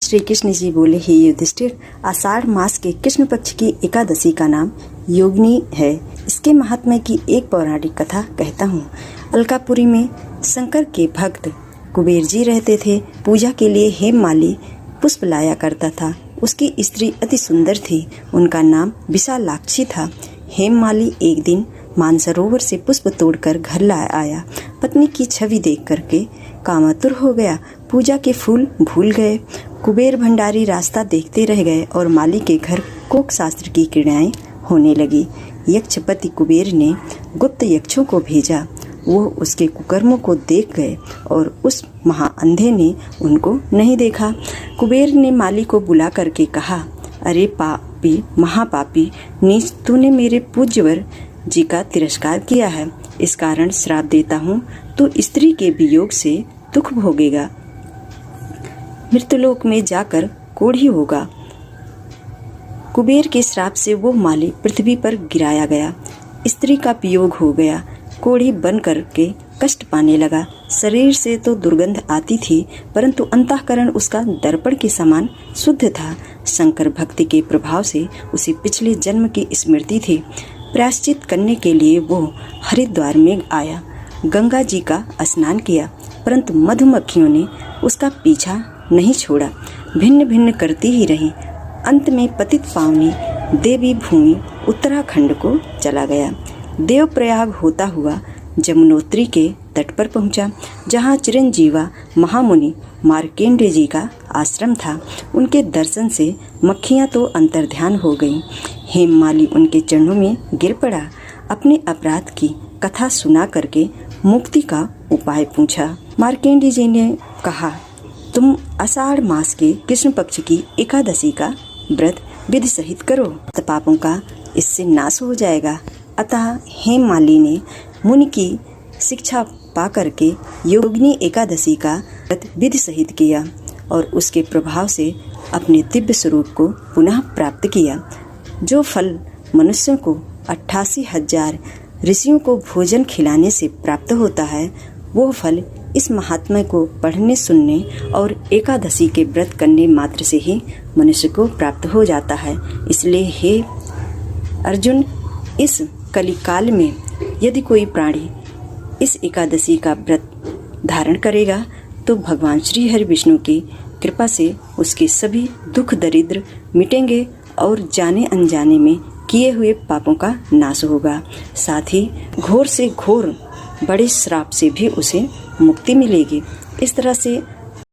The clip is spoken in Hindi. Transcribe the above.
श्री कृष्ण जी बोले, हे युधिष्ठिर, आषाढ़ मास के कृष्ण पक्ष की एकादशी का नाम योगिनी है। इसके महात्म्य की एक पौराणिक कथा कहता हूँ। अलकापुरी में शंकर के भक्त कुबेर जी रहते थे। पूजा के लिए हेममाली पुष्प लाया करता था। उसकी स्त्री अति सुंदर थी। उनका नाम विशालाक्षी था। हेममाली एक दिन मानसरोवर से पुष्प तोड़कर घर ला आया। पत्नी की छवि देख करके कामातुर हो गया। पूजा के फूल भूल गए। कुबेर भंडारी रास्ता देखते रह गए और माली के घर कोक शास्त्र की क्रीड़ाएं होने लगी। यक्षपति कुबेर ने गुप्त यक्षों को भेजा। वो उसके कुकर्मों को देख गए और उस महाअंधे ने उनको नहीं देखा। कुबेर ने माली को बुला करके कहा, अरे पापी, महापापी नीच, तूने मेरे पूज्यवर जी का तिरस्कार किया है। इस कारण श्राप देता हूँ, तू स्त्री के वियोग से दुख भोगेगा। मृत्युलोक में जाकर कोढ़ी होगा। कुबेर के श्राप से वो माली पृथ्वी पर गिराया गया। स्त्री का वियोग हो गया। कोढ़ी बन करके कष्ट पाने लगा। शरीर से तो दुर्गंध आती थी, परंतु अंतःकरण उसका दर्पण के समान शुद्ध था। शंकर भक्ति के प्रभाव से उसे पिछले जन्म की स्मृति थी। प्रायश्चित करने के लिए वो हरिद्वार में आया। गंगा जी का स्नान किया, परंतु मधुमक्खियों ने उसका पीछा नहीं छोड़ा। भिन्न भिन्न करती ही रही। अंत में पतित पावनी देवी भूमि उत्तराखंड को चला गया। देवप्रयाग होता हुआ जमुनोत्री के तट पर पहुंचा, जहां चिरंजीवा महामुनि मार्केंडे जी का आश्रम था। उनके दर्शन से मक्खियां तो अंतर्ध्यान हो गईं। हेममाली उनके चरणों में गिर पड़ा। अपने अपराध की कथा सुना करके मुक्ति का उपाय पूछा। मार्केंडे जी ने कहा, तुम आषाढ़ मास के कृष्ण पक्ष की एकादशी का व्रत विधि सहित करो, पापों का इससे नाश हो जाएगा। अतः हेममाली ने मुनि की शिक्षा पा करके योगिनी एकादशी का व्रत विधि सहित किया और उसके प्रभाव से अपने दिव्य स्वरूप को पुनः प्राप्त किया। जो फल मनुष्यों को 88,000 ऋषियों को भोजन खिलाने से प्राप्त होता है, वो फल इस महात्म्य को पढ़ने, सुनने और एकादशी के व्रत करने मात्र से ही मनुष्य को प्राप्त हो जाता है। इसलिए हे अर्जुन, इस कलिकाल में यदि कोई प्राणी इस एकादशी का व्रत धारण करेगा तो भगवान श्री हरि विष्णु की कृपा से उसके सभी दुख दरिद्र मिटेंगे और जाने अनजाने में किए हुए पापों का नाश होगा। साथ ही घोर से घोर बड़े श्राप से भी उसे मुक्ति मिलेगी। इस तरह से